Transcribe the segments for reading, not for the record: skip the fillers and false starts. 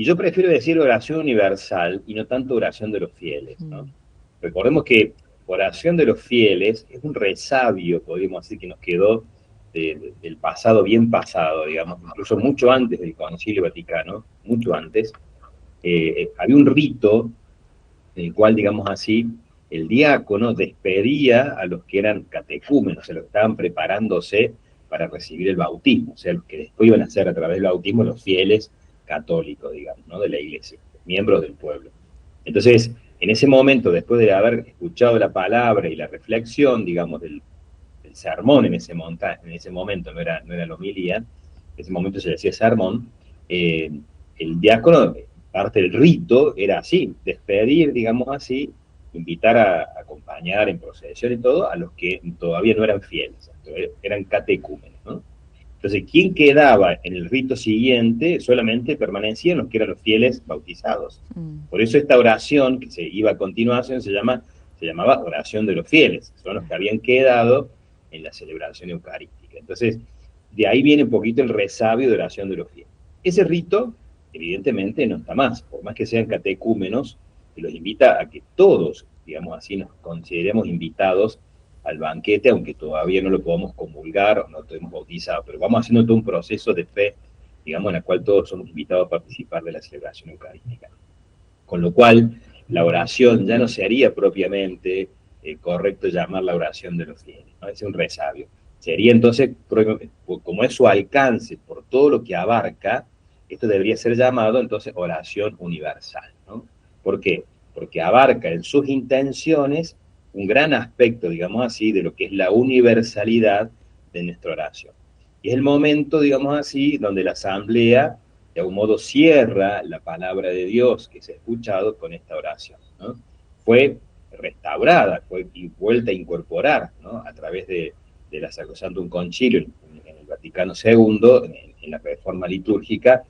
Y yo prefiero decir oración universal y no tanto oración de los fieles, ¿no? Recordemos que oración de los fieles es un resabio, podríamos decir, que nos quedó del pasado bien pasado, digamos, incluso mucho antes del Concilio Vaticano, mucho antes, había un rito en el cual, digamos así, el diácono despedía a los que eran catecúmenos, o sea, los que estaban preparándose para recibir el bautismo, o sea, los que después iban a ser a través del bautismo los fieles católicos, digamos, ¿no? De la iglesia, miembros del pueblo. Entonces, en ese momento, después de haber escuchado la palabra y la reflexión, digamos, del sermón en ese momento, no era la homilía, en ese momento se decía sermón, el diácono, parte del rito era así, despedir, digamos así, invitar a acompañar en procesión y todo a los que todavía no eran fieles, eran catecúmenos, ¿no? Entonces, ¿quién quedaba en el rito siguiente? Solamente permanecían los que eran los fieles bautizados. Por eso esta oración que se iba a continuación se llamaba oración de los fieles, son los que habían quedado en la celebración eucarística. Entonces, de ahí viene un poquito el resabio de oración de los fieles. Ese rito, evidentemente, no está más, por más que sean catecúmenos, que los invita a que todos, digamos así, nos consideremos invitados al banquete, aunque todavía no lo podamos comulgar o no estemos bautizados, pero vamos haciendo todo un proceso de fe, digamos, en el cual todos somos invitados a participar de la celebración eucarística. Con lo cual, la oración ya no se haría propiamente correcto llamar la oración de los fieles, ¿no? Es un resabio. Sería entonces, como es su alcance por todo lo que abarca, esto debería ser llamado entonces oración universal, ¿no? ¿Por qué? Porque abarca en sus intenciones un gran aspecto, digamos así, de lo que es la universalidad de nuestra oración. Y es el momento, digamos así, donde la asamblea de algún modo cierra la palabra de Dios que se ha escuchado con esta oración, ¿no? Fue restaurada, fue vuelta a incorporar, ¿no? A través de la Sacrosantum Concilio en el Vaticano II, en la reforma litúrgica,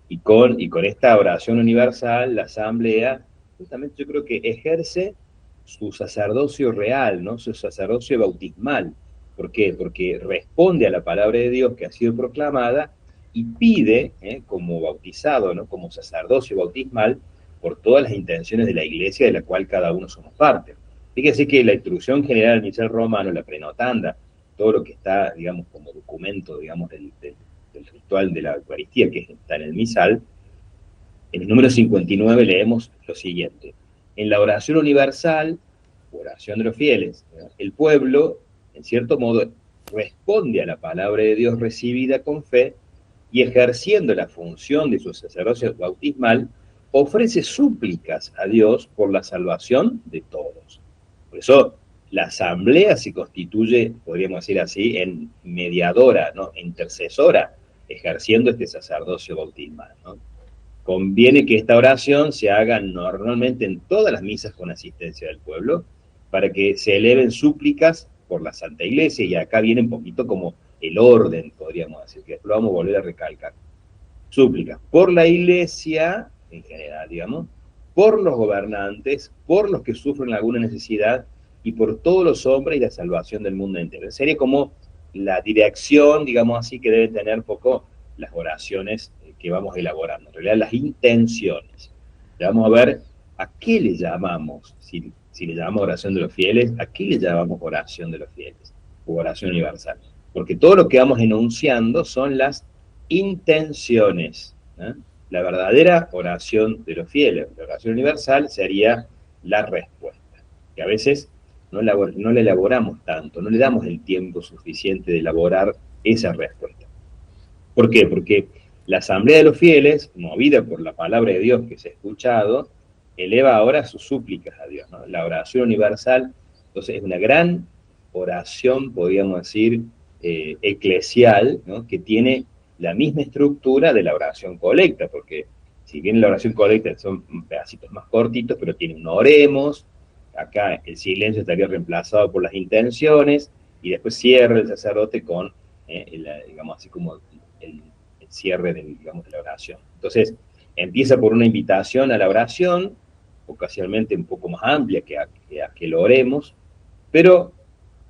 y con esta oración universal, la asamblea, justamente yo creo que ejerce su sacerdocio real, ¿no? Su sacerdocio bautismal. ¿Por qué? Porque responde a la palabra de Dios que ha sido proclamada y pide, como bautizado, ¿no? Como sacerdocio bautismal, por todas las intenciones de la iglesia de la cual cada uno somos parte. Fíjese que la instrucción general del misal romano, la prenotanda, todo lo que está, digamos, como documento, digamos, del ritual de la Eucaristía, que está en el misal, en el número 59 leemos lo siguiente: en la oración universal, oración de los fieles, el pueblo, en cierto modo, responde a la palabra de Dios recibida con fe y ejerciendo la función de su sacerdocio bautismal, ofrece súplicas a Dios por la salvación de todos. Por eso la asamblea se constituye, podríamos decir así, en mediadora, ¿no? Intercesora, ejerciendo este sacerdocio bautismal, ¿no? Conviene que esta oración se haga normalmente en todas las misas con asistencia del pueblo, para que se eleven súplicas por la Santa Iglesia, y acá viene un poquito como el orden, podríamos decir, que lo vamos a volver a recalcar. Súplicas por la Iglesia en general, digamos, por los gobernantes, por los que sufren alguna necesidad y por todos los hombres y la salvación del mundo entero. Sería como la dirección, digamos así, que deben tener un poco las oraciones que vamos elaborando, en realidad las intenciones. Ya vamos a ver a qué le llamamos, si le llamamos oración de los fieles, a qué le llamamos oración de los fieles, o oración universal. Porque todo lo que vamos enunciando son las intenciones, ¿eh? La verdadera oración de los fieles, la oración universal, sería la respuesta, que a veces no la elaboramos tanto, no le damos el tiempo suficiente de elaborar esa respuesta. ¿Por qué? Porque la asamblea de los fieles, movida por la palabra de Dios que se ha escuchado, eleva ahora sus súplicas a Dios, ¿no? La oración universal, entonces, es una gran oración, podríamos decir, eclesial, ¿no? Que tiene la misma estructura de la oración colecta, porque si bien la oración colecta son pedacitos más cortitos, pero tiene un oremos, acá el silencio estaría reemplazado por las intenciones, y después cierra el sacerdote con, digamos así como el cierre digamos, de la oración. Entonces, empieza por una invitación a la oración, ocasionalmente un poco más amplia que lo oremos, pero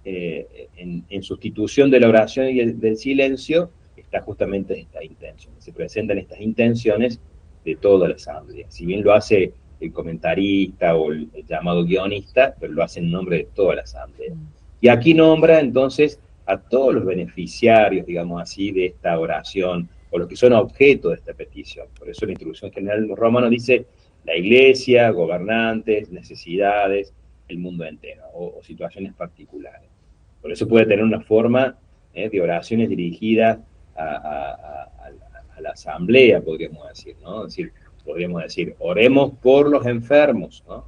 en sustitución de la oración y del silencio está justamente esta intención. Se presentan estas intenciones de toda la asamblea. Si bien lo hace el comentarista o el llamado guionista, pero lo hace en nombre de toda la asamblea. Y aquí nombra entonces a todos los beneficiarios, digamos así, de esta oración, o los que son objeto de esta petición. Por eso la introducción general de los romanos dice la iglesia, gobernantes, necesidades, el mundo entero, o situaciones particulares. Por eso puede tener una forma de oraciones dirigidas a la asamblea, podríamos decir, ¿no? Es decir, podríamos decir, oremos por los enfermos, ¿no?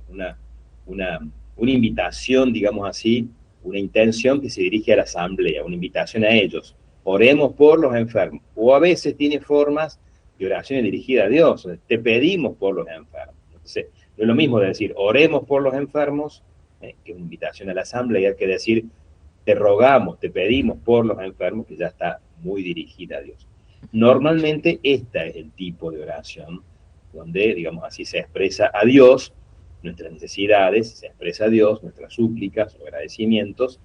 Una invitación, digamos así, una intención que se dirige a la asamblea, una invitación a ellos. Oremos por los enfermos. O a veces tiene formas de oraciones dirigidas a Dios. Te pedimos por los enfermos. Entonces, no es lo mismo de decir, oremos por los enfermos, que es una invitación a la asamblea, hay que decir, te rogamos, te pedimos por los enfermos, que ya está muy dirigida a Dios. Normalmente, este es el tipo de oración donde, digamos así, se expresa a Dios nuestras necesidades, se expresa a Dios nuestras súplicas o agradecimientos,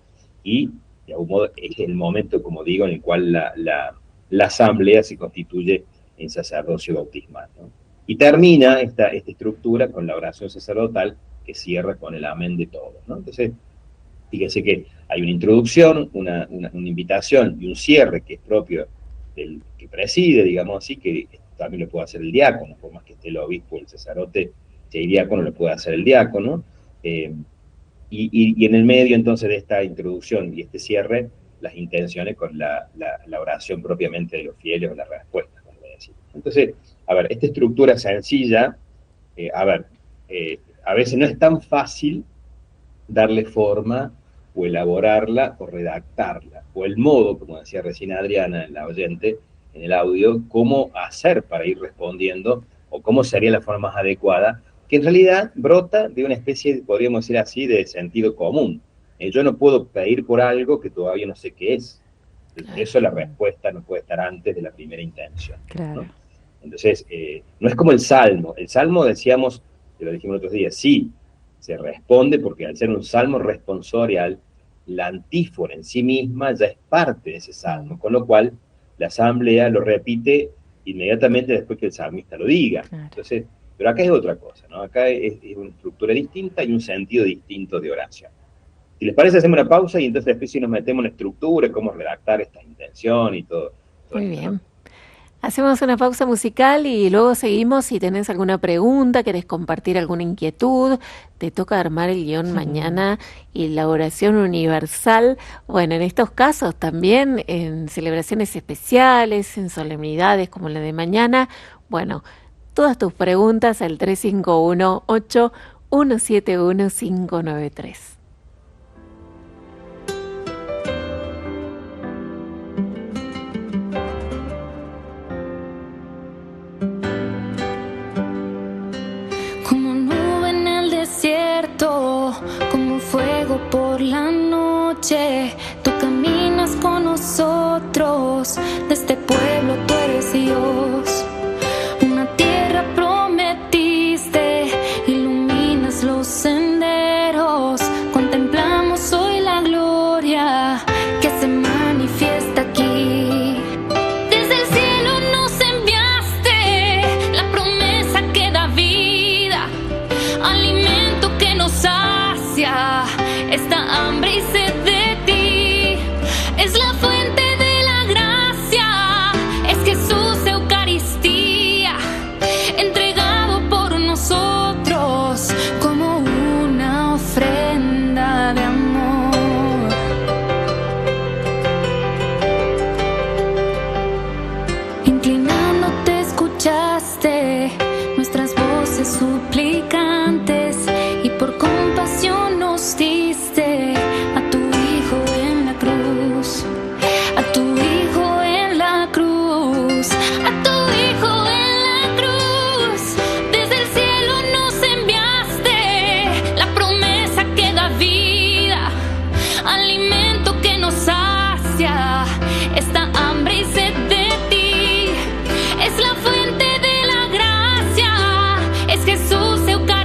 y de algún modo es el momento, como digo, en el cual la asamblea se constituye en sacerdocio bautismal, ¿no? Y termina esta estructura con la oración sacerdotal que cierra con el amén de todos, ¿no? Entonces, fíjense que hay una introducción, una invitación y un cierre que es propio del que preside, digamos así, que también lo puede hacer el diácono, por más que esté el obispo, el sacerdote, si hay diácono, lo puede hacer el diácono. Y en el medio, entonces, de esta introducción y este cierre, las intenciones con la oración propiamente de los fieles o la respuesta, como voy a decir. Entonces, a ver, esta estructura sencilla, a veces no es tan fácil darle forma o elaborarla o redactarla, o el modo, como decía recién Adriana, en la oyente, en el audio, cómo hacer para ir respondiendo, o cómo sería la forma más adecuada, que en realidad brota de una especie, podríamos decir así, de sentido común. Yo no puedo pedir por algo que todavía no sé qué es. Claro. Eso la respuesta no puede estar antes de la primera intención. Claro. ¿No? Entonces, no es como el Salmo. El Salmo, decíamos, te lo dijimos otros días, sí, se responde porque al ser un salmo responsorial, la antífona en sí misma ya es parte de ese salmo, con lo cual la asamblea lo repite inmediatamente después que el salmista lo diga. Claro. Entonces, pero acá es otra cosa, ¿no? Acá es una estructura distinta y un sentido distinto de oración. Si les parece, hacemos una pausa y entonces después si nos metemos en la estructura, cómo redactar esta intención y todo. Muy bien. ¿No? Hacemos una pausa musical y luego seguimos. Si tenés alguna pregunta, querés compartir alguna inquietud, te toca armar el guión mañana y la oración universal. Bueno, en estos casos también, en celebraciones especiales, en solemnidades como la de mañana, bueno, todas tus preguntas al 351-8171-593. Como nube en el desierto, como fuego por la noche, tú caminas con nosotros, de este pueblo tú eres Dios. Una tierra prometiste, iluminas los senderos, contemplamos hoy la gloria que se manifiesta aquí. Desde el cielo nos enviaste la promesa que da vida, alimento que nos sacia esta hambre y sed de ti. Es la fuente de la gracia, es Jesús Eucaristía, entregado por nosotros como una ofrenda de amor. Inclinándote escuchaste nuestras voces suplicantes y por compasión nos diste a tu Hijo en la cruz, a tu Hijo en la cruz, a tu Hijo en la cruz. Desde el cielo nos enviaste la promesa que da vida, alimento que nos sacia esta hambre y sed de ti. Es la fuente de la gracia, es Jesús Eucaristía,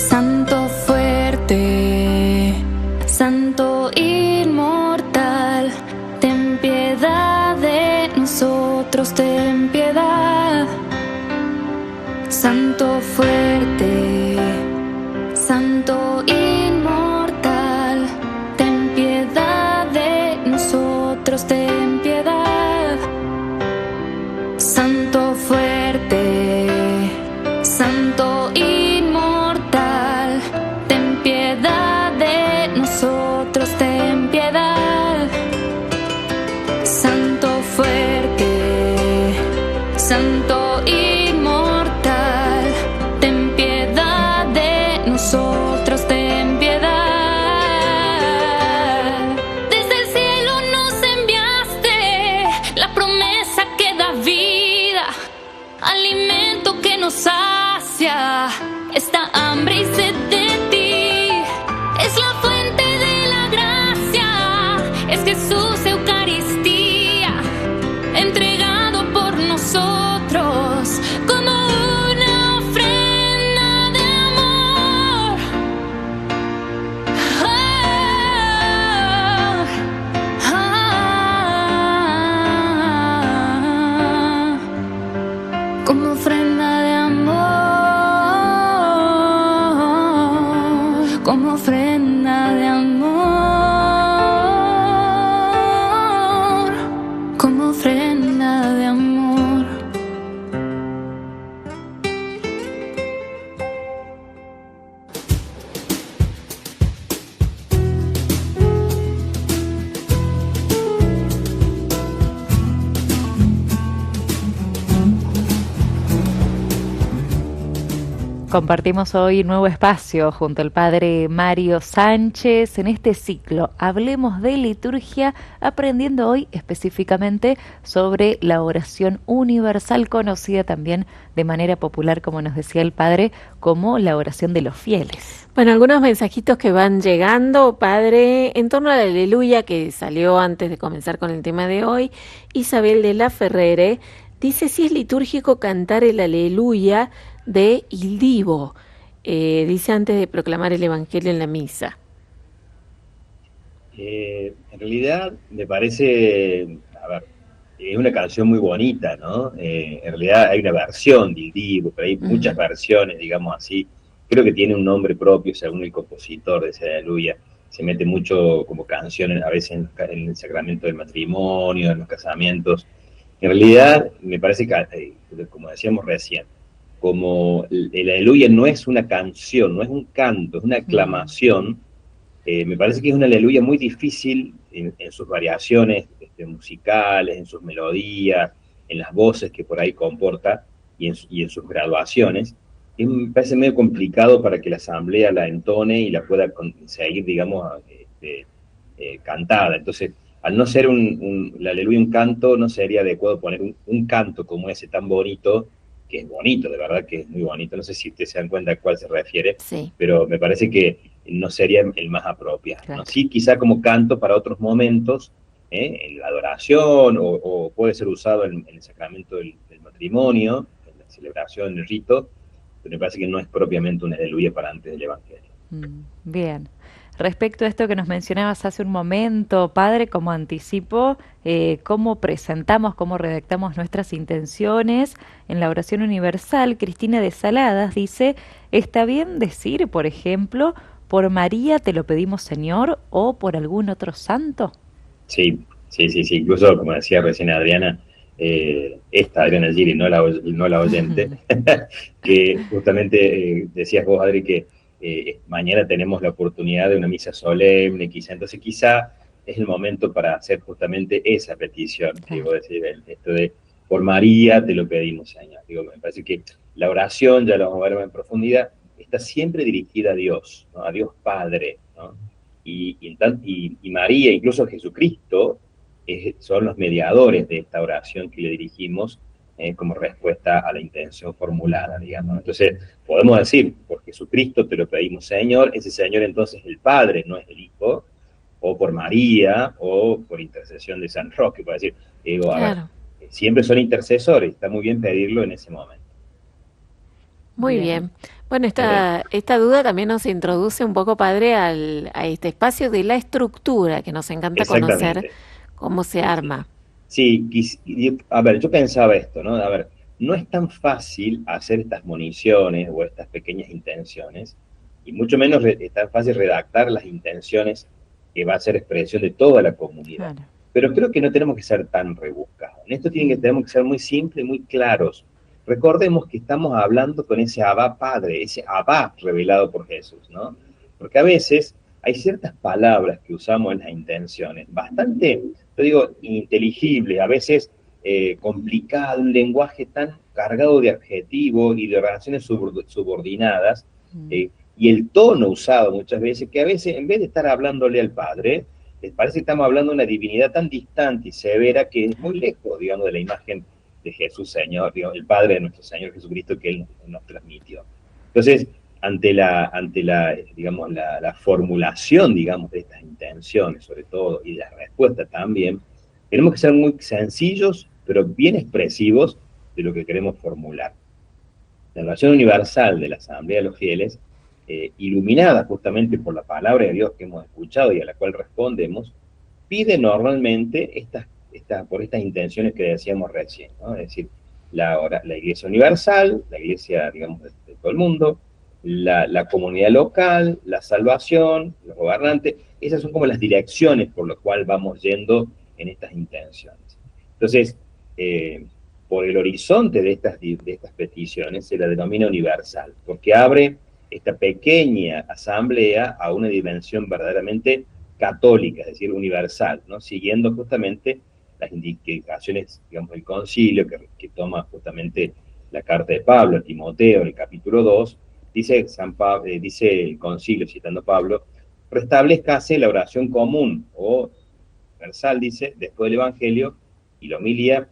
Santo fuerte, Santo inmortal, ten piedad de nosotros, ten piedad. Santo fuerte, Santo inmortal, ten piedad de nosotros, ten piedad. Santo fuerte, Santo inmortal, ten piedad de nosotros, ten piedad. Santo fuerte, Santo inmortal, ten piedad de nosotros, ten piedad. Desde el cielo nos enviaste la promesa que da vida, alimento que nos sacia esta hambre y sed de ti. Es la fuente de la gracia, es Jesús Eucaristía, entregado por nosotros como una ofrenda de amor. Como ofrenda de amor, como ofrenda de amor, como ofrenda de amor. Compartimos hoy un nuevo espacio junto al padre Mario Sánchez en este ciclo. Hablemos de liturgia, aprendiendo hoy específicamente sobre la oración universal, conocida también de manera popular, como nos decía el padre, como la oración de los fieles. Bueno, algunos mensajitos que van llegando, padre, en torno a la aleluya que salió antes de comenzar con el tema de hoy. Isabel de la Ferrere dice si es litúrgico cantar el aleluya de Il Divo, dice antes de proclamar el Evangelio en la misa. En realidad me parece, a ver, es una canción muy bonita, ¿no? En realidad hay una versión de Il Divo, pero hay muchas versiones, digamos así. Creo que tiene un nombre propio según el compositor de esa aleluya. Se mete mucho como canciones, a veces en el sacramento del matrimonio, en los casamientos. En realidad me parece que, como decíamos recién, como el aleluya no es una canción, no es un canto, es una aclamación, me parece que es una aleluya muy difícil en sus variaciones musicales, en sus melodías, en las voces que por ahí comporta y en sus graduaciones. Y me parece medio complicado para que la asamblea la entone y la pueda seguir, digamos, cantada. Entonces, al no ser la aleluya un canto, no sería adecuado poner un canto como ese tan bonito, que es bonito, de verdad que es muy bonito. No sé si ustedes se dan cuenta a cuál se refiere, sí, pero me parece que no sería el más apropiado, claro, ¿no? Sí, quizá como canto para otros momentos, en la adoración, o puede ser usado en el sacramento del matrimonio, en la celebración, en el rito, pero me parece que no es propiamente una aleluya para antes del Evangelio. Bien. Respecto a esto que nos mencionabas hace un momento, padre, como anticipo, cómo presentamos, cómo redactamos nuestras intenciones en la oración universal, Cristina de Saladas dice, ¿está bien decir, por ejemplo, por María te lo pedimos, Señor, o por algún otro santo? Sí, incluso como decía recién Adriana, Adriana Giri, no la oyente, que justamente decías vos, Adri, que mañana tenemos la oportunidad de una misa solemne, entonces quizá es el momento para hacer justamente esa petición, digo, decir, esto de por María te lo pedimos, Señor. Digo, me parece que la oración, ya lo vamos a ver en profundidad, está siempre dirigida a Dios, ¿no? A Dios Padre, ¿no? Y María, incluso Jesucristo, son los mediadores de esta oración que le dirigimos como respuesta a la intención formulada, digamos. Entonces, podemos decir, por Jesucristo te lo pedimos, Señor, ese Señor entonces es el Padre, no es el Hijo, o por María, o por intercesión de San Roque, por decir, digo, claro, a ver, siempre son intercesores, está muy bien pedirlo en ese momento. Muy Bien. bien. Bueno, Eh, esta duda también nos introduce un poco, padre, a este espacio de la estructura, que nos encanta conocer Exactamente. cómo se Sí, sí. arma. Sí, a ver, yo pensaba esto, ¿no? A ver, no es tan fácil hacer estas municiones o estas pequeñas intenciones, y mucho menos es tan fácil redactar las intenciones que va a ser expresión de toda la comunidad. Claro. Pero creo que no tenemos que ser tan rebuscados. En esto tenemos que ser muy simples, muy claros. Recordemos que estamos hablando con ese Abba Padre, ese Abba revelado por Jesús, ¿no? Porque a veces hay ciertas palabras que usamos en las intenciones, bastante, yo digo, inteligibles, a veces complicado, un lenguaje tan cargado de adjetivos y de relaciones subordinadas, Mm. eh, y el tono usado muchas veces, que a veces en vez de estar hablándole al Padre, les parece que estamos hablando de una divinidad tan distante y severa que es muy lejos, digamos, de la imagen de Jesús Señor, digamos, el Padre de nuestro Señor Jesucristo que Él nos transmitió. Entonces, ante la digamos, la formulación, digamos, de estas intenciones, sobre todo, y la respuesta también, tenemos que ser muy sencillos, pero bien expresivos de lo que queremos formular. La oración universal de la Asamblea de los Fieles, iluminada justamente por la palabra de Dios que hemos escuchado y a la cual respondemos, pide normalmente por estas intenciones que decíamos recién, ¿no? Es decir, la Iglesia Universal, la Iglesia, digamos, de todo el mundo, la comunidad local, la salvación, los gobernantes, esas son como las direcciones por las cuales vamos yendo en estas intenciones. Entonces, eh, por el horizonte de estas peticiones se la denomina universal, porque abre esta pequeña asamblea a una dimensión verdaderamente católica, es decir, universal, ¿no? Siguiendo justamente las indicaciones, digamos, del concilio que toma justamente la carta de Pablo a Timoteo en el capítulo 2, dice el concilio, citando a Pablo, restablezcase la oración común o universal, dice, después del Evangelio y la homilía,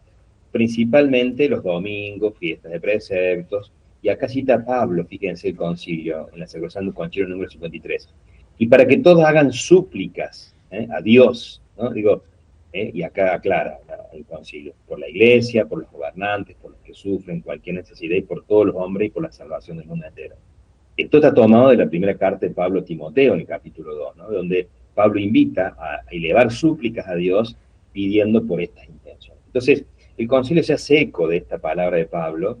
principalmente los domingos, fiestas de preceptos, y acá cita Pablo, fíjense el concilio, en la Sacrosanto Concilio número 53, y para que todos hagan súplicas a Dios, ¿no? Digo, y acá aclara el concilio, por la iglesia, por los gobernantes, por los que sufren cualquier necesidad, y por todos los hombres, y por la salvación del mundo entero. Esto está tomado de la primera carta de Pablo a Timoteo, en el capítulo 2, ¿no? Donde Pablo invita a elevar súplicas a Dios pidiendo por estas intenciones. Entonces, el concilio se hace eco de esta palabra de Pablo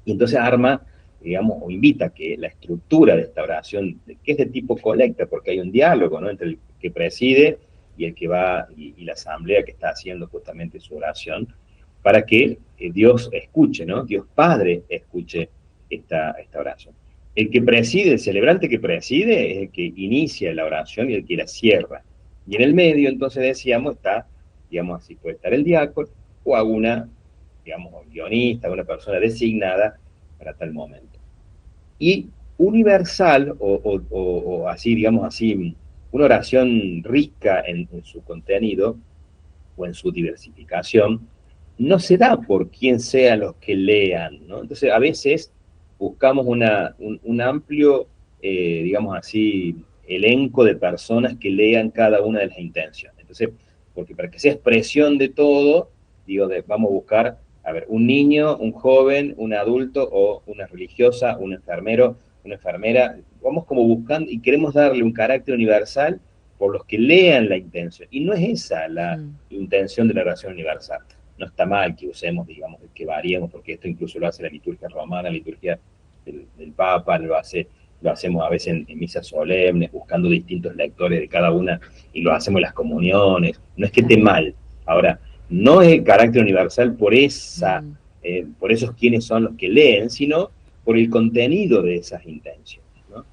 y entonces arma, digamos, o invita a que la estructura de esta oración, que es de tipo colecta, porque hay un diálogo, ¿no? Entre el que preside y el que va, y la asamblea que está haciendo justamente su oración, para que Dios escuche, ¿no? Dios Padre escuche esta oración. El que preside, el celebrante que preside, es el que inicia la oración y el que la cierra. Y en el medio, entonces decíamos, está, digamos así, puede estar el diácono o alguna, digamos, guionista, una persona designada para tal momento. Y universal, o así, digamos así, una oración rica en su contenido o en su diversificación, no se da por quien sea los que lean, ¿no? Entonces, a veces buscamos un amplio, digamos así, elenco de personas que lean cada una de las intenciones. Entonces, porque para que sea expresión de todo, digo, vamos a buscar, a ver, un niño, un joven, un adulto o una religiosa, un enfermero, una enfermera, vamos como buscando y queremos darle un carácter universal por los que lean la intención. Y no es esa la Mm. intención de la oración universal. No está mal que usemos, digamos, que variemos, porque esto incluso lo hace la liturgia romana, la liturgia del Papa, lo hacemos a veces en misas solemnes, buscando distintos lectores de cada una, y lo hacemos en las comuniones. No es que esté Claro. mal. Ahora, no es el carácter universal Mm. por esos quienes son los que leen, sino por el contenido de esas intenciones, ¿no?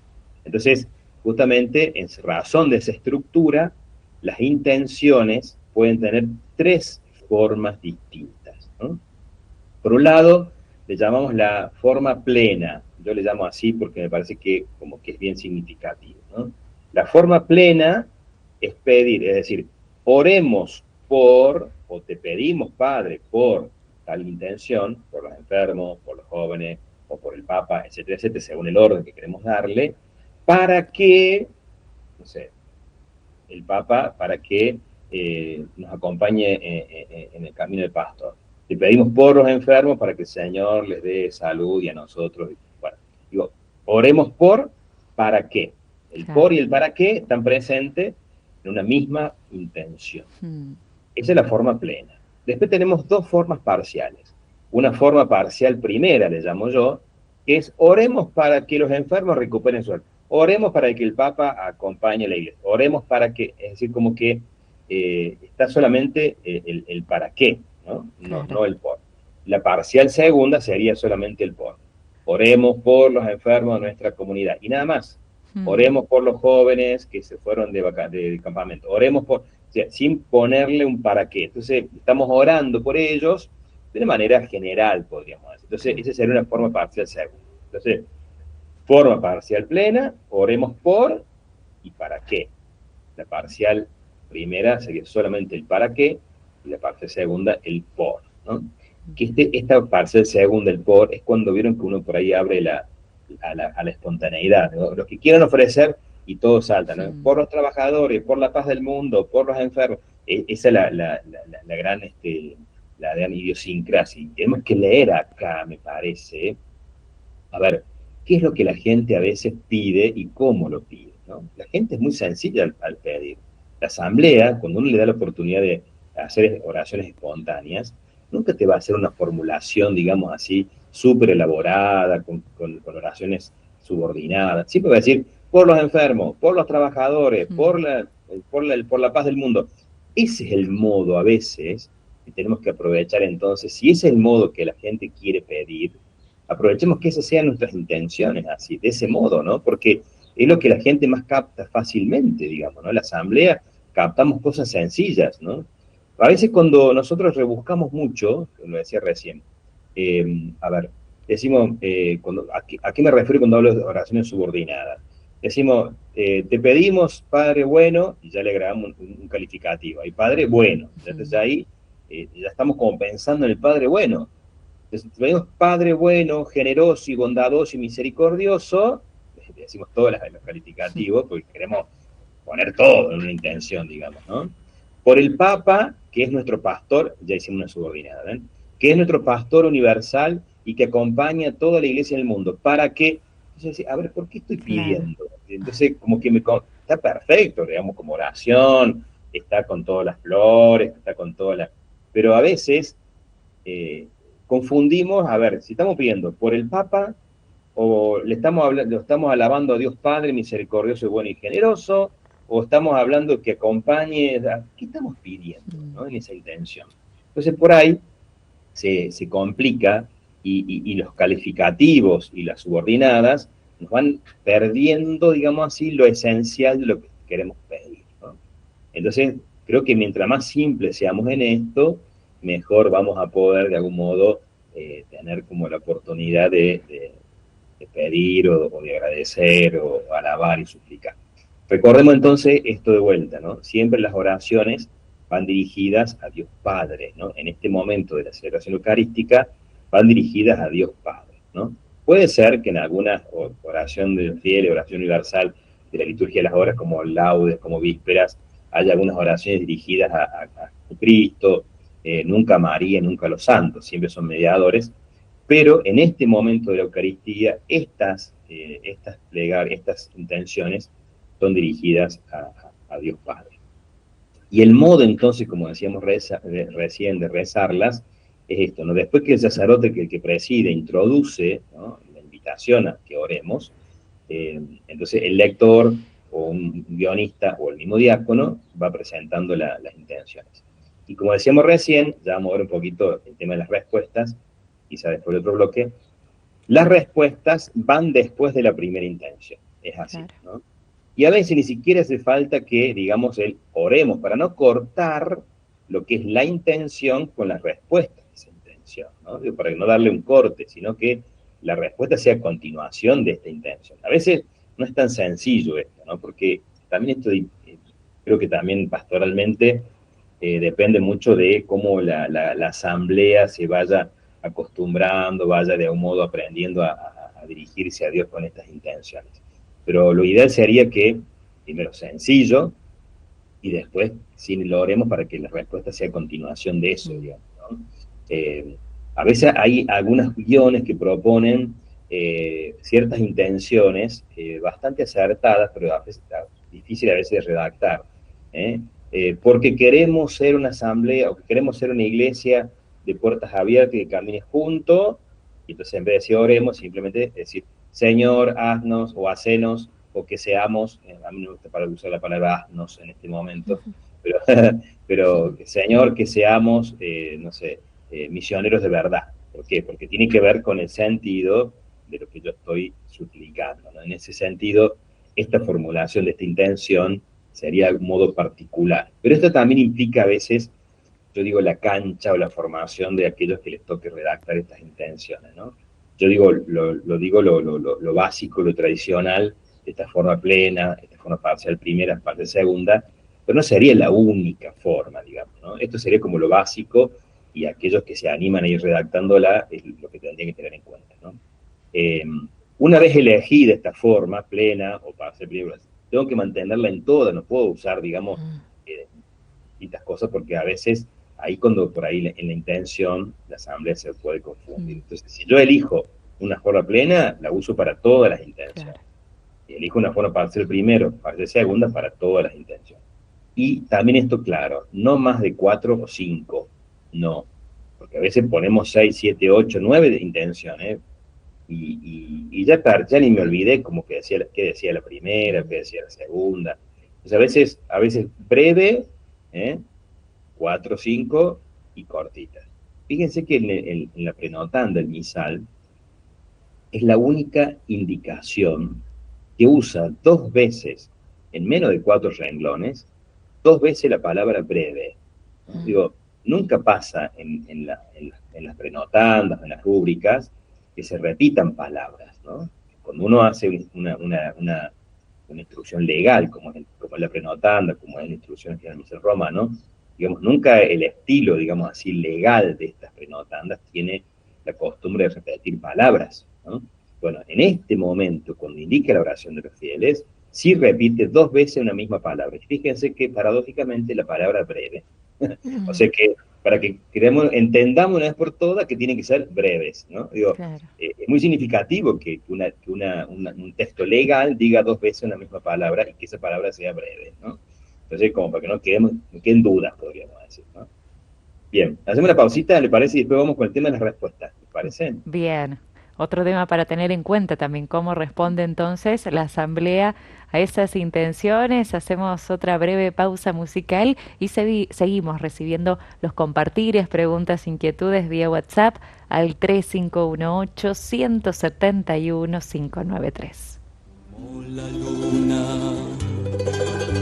Entonces, justamente en razón de esa estructura, las intenciones pueden tener tres formas distintas, ¿no? Por un lado, le llamamos la forma plena. Yo le llamo así porque me parece que como que es bien significativo, ¿no? La forma plena es pedir, es decir, oremos por, o te pedimos, Padre, por tal intención, por los enfermos, por los jóvenes, o por el Papa, etcétera, etcétera, según el orden que queremos darle, para que, no sé, el Papa, para que nos acompañe en el camino del pastor. Le pedimos por los enfermos para que el Señor les dé salud y a nosotros. Bueno, Oremos por, ¿para qué? El Claro. por y el para qué están presentes en una misma intención. Esa es la forma plena. Después tenemos dos formas parciales. Una forma parcial primera, le llamo yo, que es oremos para que los enfermos recuperen su alma. Oremos para que el Papa acompañe a la iglesia. Oremos para que, es decir, como que está solamente el para qué, ¿no? Claro. No el por. La parcial segunda sería solamente el por. Oremos por los enfermos de nuestra comunidad. Y nada más. Oremos por los jóvenes que se fueron de campamento. Oremos por, o sea, sin ponerle un para qué. Entonces, estamos orando por ellos de una manera general, podríamos decir. Entonces, esa sería una forma parcial segunda. Entonces, forma parcial plena, oremos por y para qué. La parcial primera sería solamente el para qué, y la parcial segunda el por, ¿no? Que esta parcial segunda, el por, es cuando vieron que uno por ahí abre a la espontaneidad, ¿no? Los que quieran ofrecer y todos saltan, ¿no? Por los trabajadores, por la paz del mundo, por los enfermos. Esa es la gran idiosincrasia. Tenemos que leer acá, me parece, a ver, qué es lo que la gente a veces pide y cómo lo pide, ¿no? La gente es muy sencilla al pedir. La asamblea, cuando uno le da la oportunidad de hacer oraciones espontáneas, nunca te va a hacer una formulación, digamos así, súper elaborada, con oraciones subordinadas. Siempre va a decir, por los enfermos, por los trabajadores, por la paz del mundo. Ese es el modo a veces que tenemos que aprovechar entonces. Si ese es el modo que la gente quiere pedir, aprovechemos que esas sean nuestras intenciones, así, de ese modo, ¿no? Porque es lo que la gente más capta fácilmente, digamos, ¿no? La asamblea captamos cosas sencillas, ¿no? A veces cuando nosotros rebuscamos mucho, lo decía recién, a ver, decimos, ¿a qué me refiero cuando hablo de oraciones subordinadas? Decimos, te pedimos, Padre bueno, y ya le agregamos un calificativo, hay Padre bueno, entonces ahí ya estamos como pensando en el Padre bueno. Entonces, te pedimos Padre bueno, generoso y bondadoso y misericordioso, decimos todos los calificativos, porque queremos poner todo en una intención, digamos, ¿no? Por el Papa, que es nuestro pastor, ya hicimos una subordinada, ¿ven? Que es nuestro pastor universal y que acompaña a toda la iglesia del mundo. ¿Para qué? Entonces, a ver, ¿por qué estoy pidiendo? Entonces, como que está perfecto, digamos, como oración, está con todas las flores, está con todas las... Pero a veces confundimos, a ver, si estamos pidiendo por el Papa, o lo estamos alabando a Dios Padre, misericordioso, bueno y generoso, o estamos hablando que acompañe, ¿qué estamos pidiendo, ¿no? En esa intención. Entonces por ahí se complica y los calificativos y las subordinadas nos van perdiendo, digamos así, lo esencial de lo que queremos pedir, ¿no? Entonces creo que mientras más simples seamos en esto, mejor vamos a poder de algún modo tener como la oportunidad de pedir o de agradecer o alabar y suplicar. Recordemos entonces esto de vuelta, ¿no? Siempre las oraciones van dirigidas a Dios Padre, ¿no? En este momento de la celebración eucarística van dirigidas a Dios Padre, ¿no? Puede ser que en alguna oración del fiel, oración universal de la liturgia de las horas, como laudes, como vísperas, haya algunas oraciones dirigidas a Cristo, nunca a María, nunca a los santos, siempre son mediadores, pero en este momento de la Eucaristía, estas intenciones son dirigidas a Dios Padre. Y el modo entonces, como decíamos recién, de rezarlas, es esto, ¿no? Después que el sacerdote que preside introduce, ¿no?, la invitación a que oremos, entonces el lector o un guionista o el mismo diácono va presentando las intenciones. Y como decíamos recién, ya vamos a ver un poquito el tema de las respuestas, quizá después del otro bloque, las respuestas van después de la primera intención, es así, ¿no? Y a veces ni siquiera hace falta que, digamos, oremos, para no cortar lo que es la intención con las respuestas de esa intención, ¿no? Para no darle un corte, sino que la respuesta sea continuación de esta intención. A veces no es tan sencillo esto, ¿no? Porque también esto, creo que también pastoralmente depende mucho de cómo la asamblea se vaya acostumbrando, vaya de algún modo aprendiendo a dirigirse a Dios con estas intenciones. Pero lo ideal sería que, primero sencillo, y después sí lo oremos para que la respuesta sea a continuación de eso, digamos, ¿no? A veces hay algunos guiones que proponen ciertas intenciones bastante acertadas, pero a veces, difícil a veces de redactar, porque queremos ser una asamblea o queremos ser una iglesia de puertas abiertas y que camine junto, y entonces en vez de decir oremos, simplemente decir Señor, haznos o hacenos o que seamos, a mí no me gusta para usar la palabra haznos en este momento, pero, pero Señor, que seamos, no sé, misioneros de verdad. ¿Por qué? Porque tiene que ver con el sentido de lo que yo estoy suplicando, ¿no? En ese sentido, esta formulación de esta intención sería de un modo particular. Pero esto también implica a veces, yo digo, la cancha o la formación de aquellos que les toque redactar estas intenciones, ¿no? Yo digo lo básico, lo tradicional, esta forma plena, esta forma parcial primera, parcial segunda, pero no sería la única forma, digamos, ¿no? Esto sería como lo básico, y aquellos que se animan a ir redactándola es lo que tendrían que tener en cuenta, ¿no? Una vez elegida esta forma, plena o parcial primera, tengo que mantenerla en toda, no puedo usar, digamos, distintas cosas, porque a veces ahí cuando por ahí en la intención la asamblea se puede confundir. Entonces, si yo elijo una forma plena, la uso para todas las intenciones. Claro. Y elijo una forma parcial primero, parcial segunda, para todas las intenciones. Y también esto, claro, no más de 4 o 5, no. Porque a veces ponemos 6, 7, 8, 9 intenciones, y ya ni me olvidé como que qué decía la primera, qué decía la segunda. Entonces a veces breve, 4, 5 y cortitas. Fíjense que en la prenotanda, el misal, es la única indicación que usa 2 veces, en menos de 4 renglones, 2 veces la palabra breve. ¿No? Digo, nunca pasa en las prenotandas, en las rúbricas, que se repitan palabras, ¿no? Cuando uno hace una instrucción legal, como es la prenotanda, como es la instrucción en el misal romano, digamos, nunca el estilo, digamos así, legal de estas prenotandas tiene la costumbre de repetir palabras, ¿no? Bueno, en este momento, cuando indica la oración de los fieles, sí repite 2 veces una misma palabra. Y fíjense que paradójicamente la palabra breve. O sea que, para que entendamos una vez por todas que tienen que ser breves, ¿no? Digo, claro. Es muy significativo que un texto legal diga 2 veces una misma palabra y que esa palabra sea breve, ¿no? Entonces, como para que no queden dudas, podríamos decir, ¿no? Bien, hacemos una pausita, ¿le parece? Y después vamos con el tema de las respuestas, ¿les parece? Bien. Otro tema para tener en cuenta también, cómo responde entonces la asamblea a esas intenciones. Hacemos otra breve pausa musical y seguimos recibiendo los compartires, preguntas, inquietudes vía WhatsApp al 3518-171-593. Como la luna,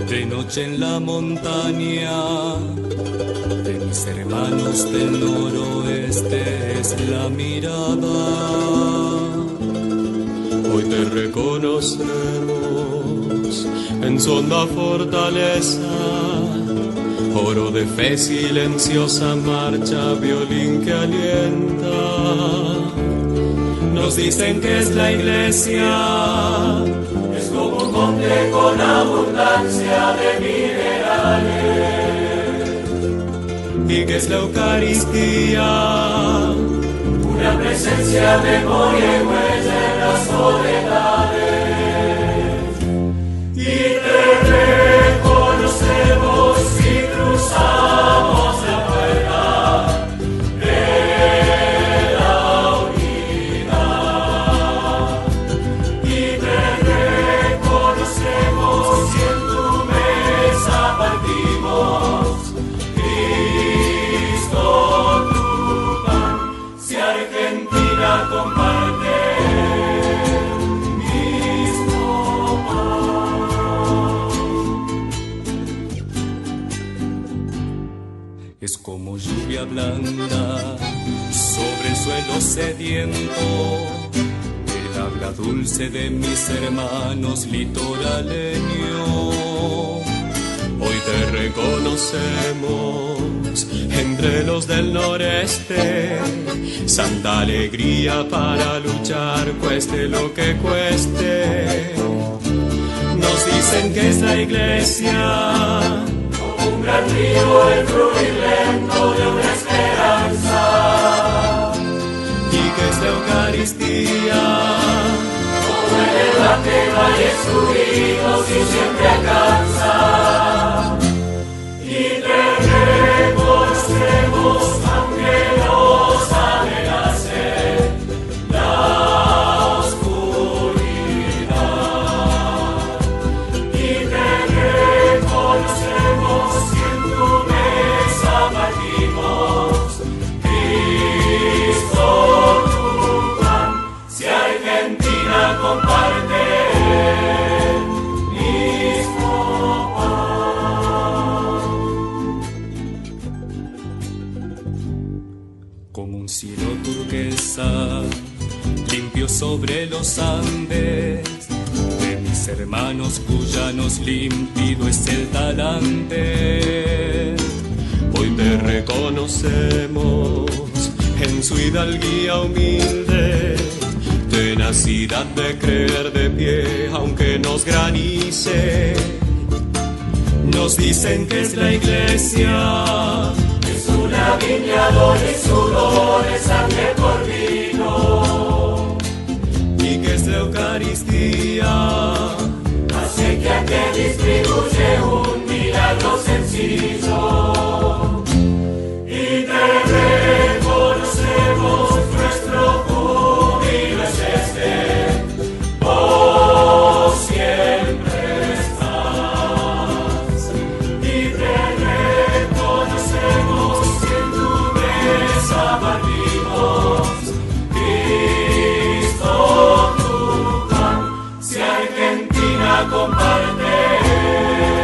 de noche en la montaña, de mis hermanos del noroeste es la mirada. Hoy te reconocemos en su honda fortaleza, oro de fe, silenciosa marcha, violín que alienta. Nos dicen que es la iglesia, es como un monte con abundancia de minerales, y que es la Eucaristía, una presencia, memoria y huella en las soledades. Y te reconocemos y cruzamos la puerta de la unidad. Y te reconocemos y en tu mesa partimos Cristo tu pan. Si Argentina comparte el mismo pan. Es como lluvia blanda sobre el suelo sediento, el habla dulce de mis hermanos litoraleños. Hoy te reconocemos entre los del noreste, santa alegría para luchar, cueste lo que cueste. Nos dicen que es la iglesia, como un gran río, el fluir lento de una esperanza, y que es la Eucaristía, Como un cielo turquesa, limpio sobre los Andes, de mis hermanos cuyanos límpido es el talante. Hoy te reconocemos en su hidalguía humilde, tenacidad de creer de pie aunque nos granice. Nos dicen que es la iglesia, es una viña de sudor, de sangre por vino, y que es la Eucaristía, acequia que distribuye un milagro sencillo. Y te reconocemos, nuestro júbilo es este, vos siempre estás. Y te reconocemos, si en tu mesa partimos, Cristo tu pan, si Argentina comparte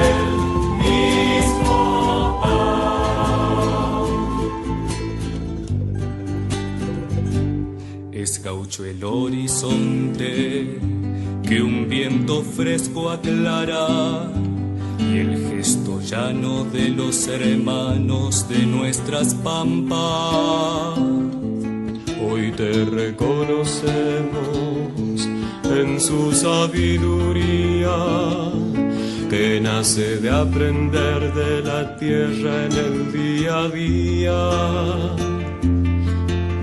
el mismo pan. Es gaucho el horizonte que un viento fresco aclara, y el gesto llano de los hermanos de nuestras pampas. Hoy te reconocemos en su sabiduría, que nace de aprender de la tierra en el día a día.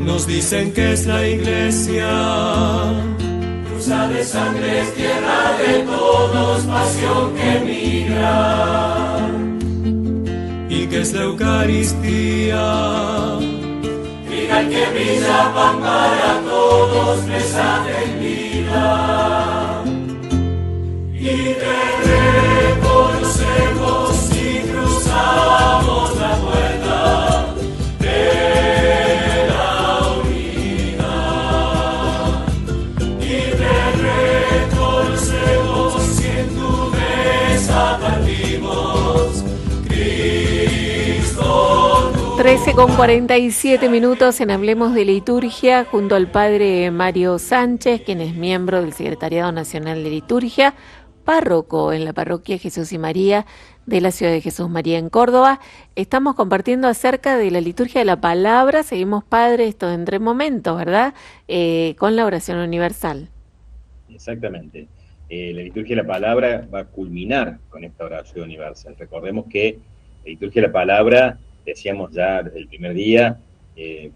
Nos dicen que es la iglesia, cruza de sangre, es tierra de todos, pasión que migra, y que es la Eucaristía, trigal que brilla, pan para todos, mesa de vida. Y te reconocemos y cruzamos la puerta de la unidad. Y te reconocemos si en tu mesa partimos, Cristo. 13:47 en Hablemos de Liturgia, junto al Padre Mario Sánchez, quien es miembro del Secretariado Nacional de Liturgia, párroco en la parroquia Jesús y María de la Ciudad de Jesús María en Córdoba. Estamos compartiendo acerca de la liturgia de la palabra. Seguimos, Padre, esto entre momentos, ¿verdad? Con la oración universal. Exactamente. La liturgia de la palabra va a culminar con esta oración universal. Recordemos que la liturgia de la palabra, decíamos ya desde el primer día,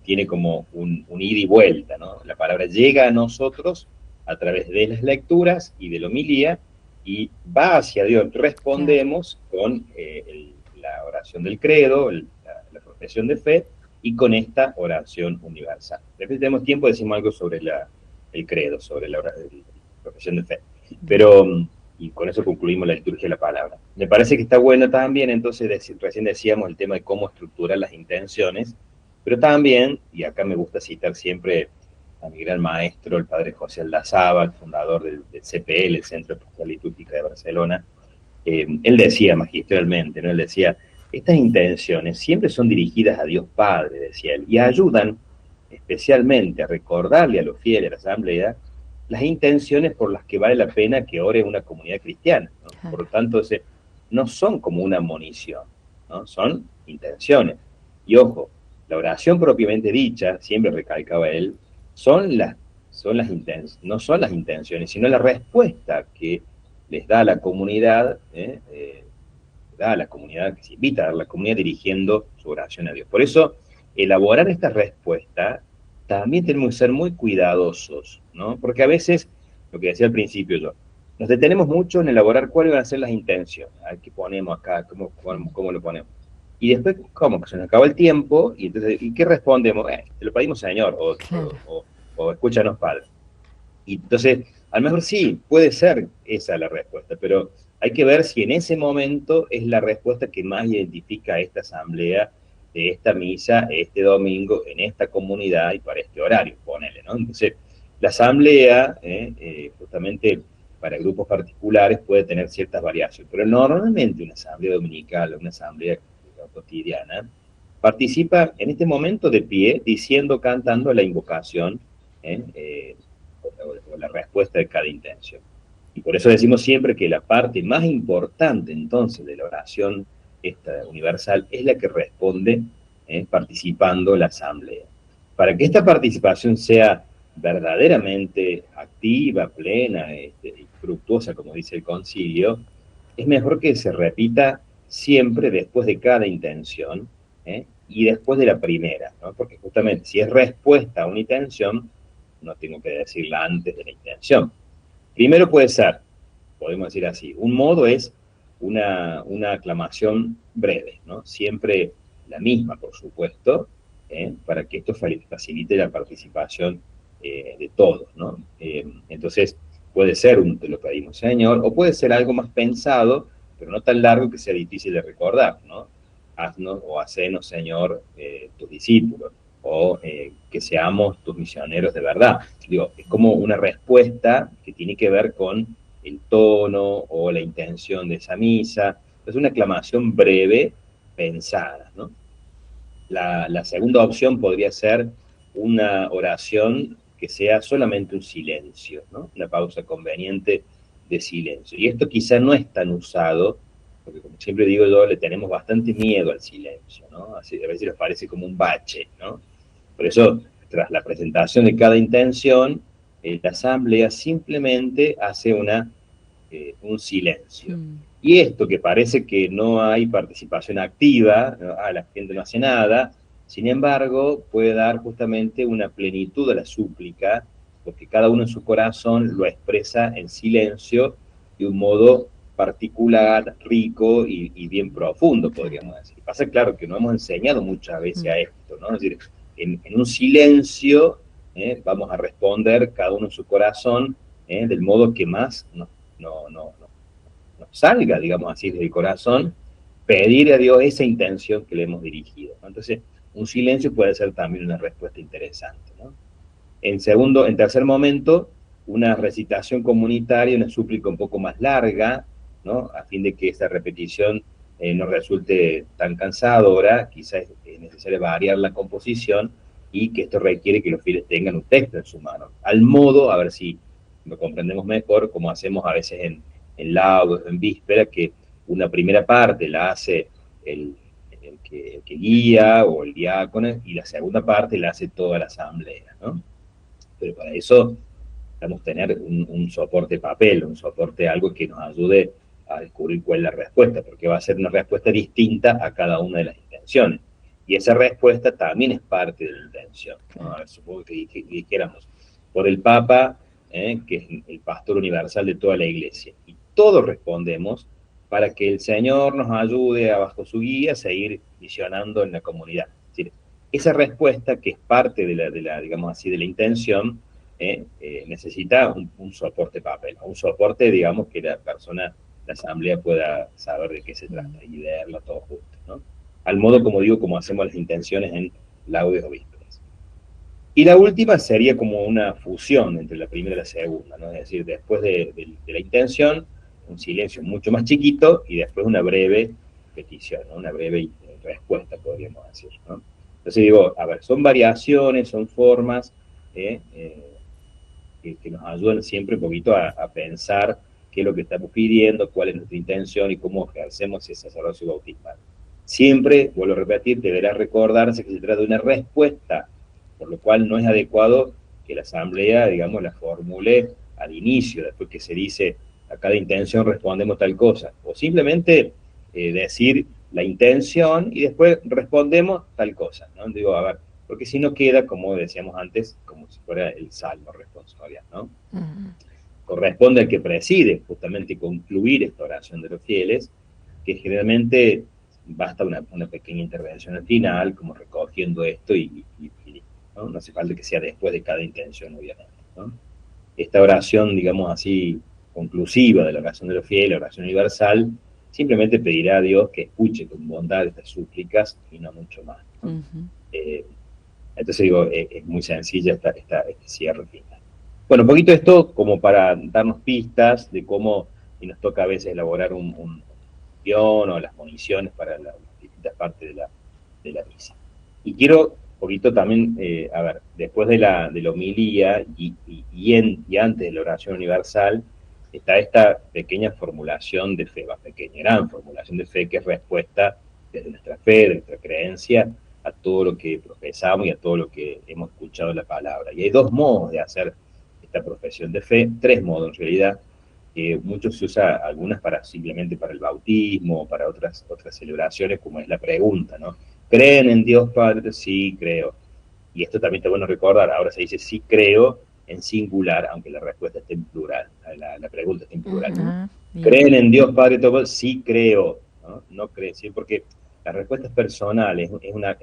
tiene como un ida y vuelta, ¿no? La palabra llega a nosotros a través de las lecturas y de la homilía, y va hacia Dios. Respondemos con la oración del credo, la profesión de fe, y con esta oración universal. Después tenemos tiempo, decimos algo sobre el credo, sobre la profesión de fe. Pero, y con eso concluimos la liturgia de la palabra. Me parece que está bueno también, entonces, recién decíamos el tema de cómo estructurar las intenciones, pero también, y acá me gusta citar siempre a mi gran maestro, el padre José Aldazábal, fundador del CPL, el Centro de Pastoral Litúrgica de Barcelona. Él decía magistralmente, ¿no? Él decía, estas intenciones siempre son dirigidas a Dios Padre, decía él, y ayudan especialmente a recordarle a los fieles de la asamblea las intenciones por las que vale la pena que ore una comunidad cristiana, ¿no? Por lo tanto, no son como una monición, ¿no? Son intenciones. Y ojo, la oración propiamente dicha, siempre recalcaba él, no son las intenciones, sino la respuesta que les da a la comunidad, que se invita a dar la comunidad dirigiendo su oración a Dios. Por eso, elaborar esta respuesta, también tenemos que ser muy cuidadosos, ¿no? Porque a veces lo que decía al principio yo. Nos detenemos mucho en elaborar cuáles van a ser las intenciones, a ver qué ponemos acá, cómo lo ponemos. Y después, ¿cómo? Que se nos acaba el tiempo, y entonces, ¿y qué respondemos? Te lo pedimos, Señor, Claro. o escúchanos, Padre. Y entonces, a lo mejor sí, puede ser esa la respuesta, pero hay que ver si en ese momento es la respuesta que más identifica a esta asamblea, de esta misa, este domingo, en esta comunidad y para este horario, ponele, ¿no? Entonces, la asamblea, justamente para grupos particulares, puede tener ciertas variaciones, pero normalmente una asamblea dominical, una asamblea cotidiana, participa en este momento de pie, diciendo, cantando la invocación, o la respuesta de cada intención. Y por eso decimos siempre que la parte más importante entonces de la oración esta universal es la que responde participando la asamblea. Para que esta participación sea verdaderamente activa, plena, y fructuosa, como dice el concilio, es mejor que se repita siempre después de cada intención y después de la primera, ¿no? Porque justamente si es respuesta a una intención, no tengo que decirla antes de la intención. Primero puede ser, podemos decir así, un modo es una aclamación breve, ¿no? Siempre la misma, por supuesto, para que esto facilite la participación de todos, ¿no? Entonces, puede ser te lo pedimos, Señor, o puede ser algo más pensado, pero no tan largo que sea difícil de recordar, ¿no? Haznos o hacenos, Señor, tus discípulos, o que seamos tus misioneros de verdad. Digo, es como una respuesta que tiene que ver con el tono o la intención de esa misa. Es una aclamación breve, pensada, ¿no? La segunda opción podría ser una oración que sea solamente un silencio, ¿no? Una pausa conveniente de silencio. Y esto quizá no es tan usado, porque como siempre digo yo, le tenemos bastante miedo al silencio, ¿no? Así, a veces nos parece como un bache, ¿no? Por eso, tras la presentación de cada intención, la asamblea simplemente hace un silencio. Y esto que parece que no hay participación activa, ¿no? La gente no hace nada, sin embargo, puede dar justamente una plenitud a la súplica, porque cada uno en su corazón lo expresa en silencio de un modo particular, rico y bien profundo, podríamos decir. Pasa claro que nos hemos enseñado muchas veces a esto, ¿no? Es decir, en un silencio vamos a responder cada uno en su corazón del modo que más nos salga, digamos así, del corazón, pedir a Dios esa intención que le hemos dirigido, ¿no? Entonces, un silencio puede ser también una respuesta interesante, ¿no? En tercer momento, una recitación comunitaria, una súplica un poco más larga, ¿no? A fin de que esta repetición no resulte tan cansadora, quizás es necesario variar la composición y que esto requiere que los fieles tengan un texto en su mano. Al modo, a ver si lo comprendemos mejor, como hacemos a veces en laudes, en víspera, que una primera parte la hace el que guía o el diácono y la segunda parte la hace toda la asamblea, ¿no? Pero para eso necesitamos tener un soporte papel, un soporte, algo que nos ayude a descubrir cuál es la respuesta, porque va a ser una respuesta distinta a cada una de las intenciones. Y esa respuesta también es parte de la intención, ¿no? A ver, supongo que dijéramos, por el Papa, que es el pastor universal de toda la Iglesia. Y todos respondemos para que el Señor nos ayude, bajo su guía, a seguir misionando en la comunidad. Es decir, esa respuesta, que es parte de la digamos así, de la intención, necesita un soporte papel, un soporte, digamos, que la asamblea pueda saber de qué se trata y leerla todo juntos, ¿no? Al modo, como digo, como hacemos las intenciones en laudes o vísperas. Y la última sería como una fusión entre la primera y la segunda, ¿no? Es decir, después de la intención, un silencio mucho más chiquito y después una breve petición, ¿no? Una breve respuesta, podríamos decir, ¿no? Entonces digo, a ver, son variaciones, son formas que nos ayudan siempre un poquito a pensar qué es lo que estamos pidiendo, cuál es nuestra intención y cómo ejercemos ese sacerdocio bautismal. Siempre, vuelvo a repetir, deberá recordarse que se trata de una respuesta, por lo cual no es adecuado que la asamblea, digamos, la formule al inicio, después que se dice a cada intención respondemos tal cosa, o simplemente decir la intención y después respondemos tal cosa, ¿no? Digo, a ver, porque si no queda, como decíamos antes, como si fuera el salmo responsorial, ¿no? corresponde al que preside justamente concluir esta oración de los fieles, que generalmente basta una pequeña intervención al final, como recogiendo esto y ¿no? No hace falta que sea después de cada intención, obviamente, ¿no? Esta oración, digamos así, conclusiva de la oración de los fieles, la oración universal, simplemente pedirá a Dios que escuche con bondad estas súplicas y no mucho más, ¿no? Entonces digo, es muy sencilla este cierre final. Bueno, un poquito esto como para darnos pistas de cómo, y nos toca a veces elaborar un guión o las municiones para las distintas partes de la misa. Y quiero un poquito también, a ver, después de la homilía y antes de la oración universal, está esta pequeña formulación de fe, gran formulación de fe, que es respuesta desde nuestra fe, de nuestra creencia, a todo lo que profesamos y a todo lo que hemos escuchado en la palabra. Y hay dos modos de hacer esta profesión de fe, tres modos en realidad, que muchos se usa, algunas simplemente para el bautismo, para otras celebraciones, como es la pregunta, ¿no? ¿Creen en Dios Padre? Sí, creo. Y esto también está bueno recordar, ahora se dice sí creo en singular, aunque la respuesta esté en plural, la pregunta está en plural, ¿no? ¿Creen en Dios Padre todo? Sí creo, ¿no? No creen, ¿sí? Porque la respuesta es personal, es una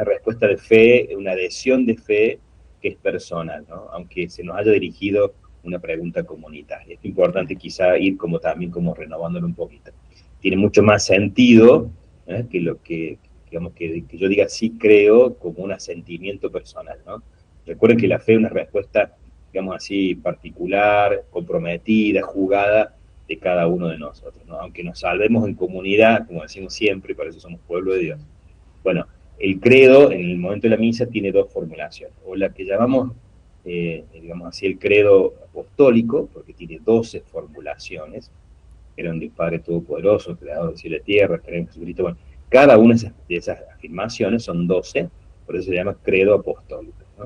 respuesta de fe, una adhesión de fe que es personal, ¿no? Aunque se nos haya dirigido una pregunta comunitaria. Es importante quizá ir también renovándolo un poquito. Tiene mucho más sentido que lo que, digamos, que yo diga sí creo como un asentimiento personal, ¿no? Recuerden que la fe es una respuesta, digamos así, particular, comprometida, jugada de cada uno de nosotros, ¿no? Aunque nos salvemos en comunidad, como decimos siempre, y por eso somos pueblo de Dios. Bueno, el credo en el momento de la misa tiene dos formulaciones, o la que llamamos, digamos así, el credo apostólico, porque tiene 12 formulaciones, era un Dios Padre Todopoderoso, creador del cielo y tierra, creemos en Jesucristo. Bueno, cada una de esas afirmaciones son 12, por eso se llama credo apostólico, ¿no?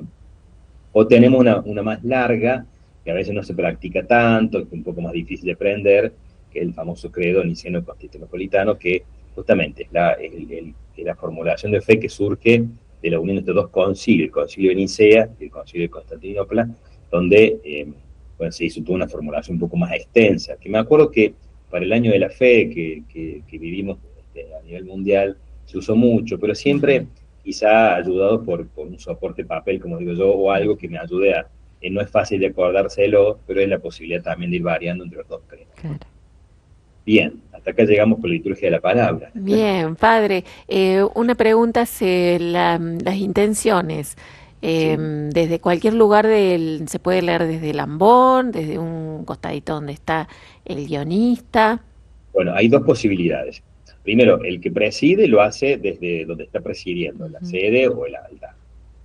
O tenemos una más larga, que a veces no se practica tanto, que es un poco más difícil de aprender, que es el famoso credo niceno-constantinopolitano, que justamente es la formulación de fe que surge de la unión de estos dos concilios, el concilio de Nicea y el concilio de Constantinopla, donde se hizo toda una formulación un poco más extensa, que me acuerdo que para el año de la fe que vivimos a nivel mundial se usó mucho, pero siempre quizá ayudado por un soporte papel, como digo yo, o algo que me ayude no es fácil de acordárselo, pero es la posibilidad también de ir variando entre los dos credos. Claro. Bien, hasta acá llegamos con la liturgia de la palabra. Bien, padre. Una pregunta es las intenciones. Sí. Desde cualquier lugar se puede leer desde el ambón, desde un costadito donde está el guionista. Bueno, hay dos posibilidades. Primero, el que preside lo hace desde donde está presidiendo, la sede o el altar.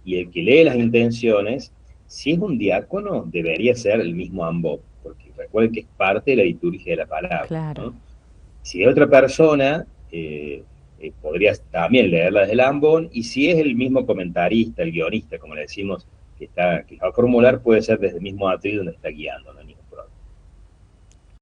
Y el que lee las intenciones, si es un diácono, debería ser el mismo ambón, porque recuerden que es parte de la liturgia de la palabra. Claro. ¿No? Si es otra persona, podría también leerla desde el ambón, y si es el mismo comentarista, el guionista, como le decimos, que va a formular, puede ser desde el mismo atril donde está guiando, no hay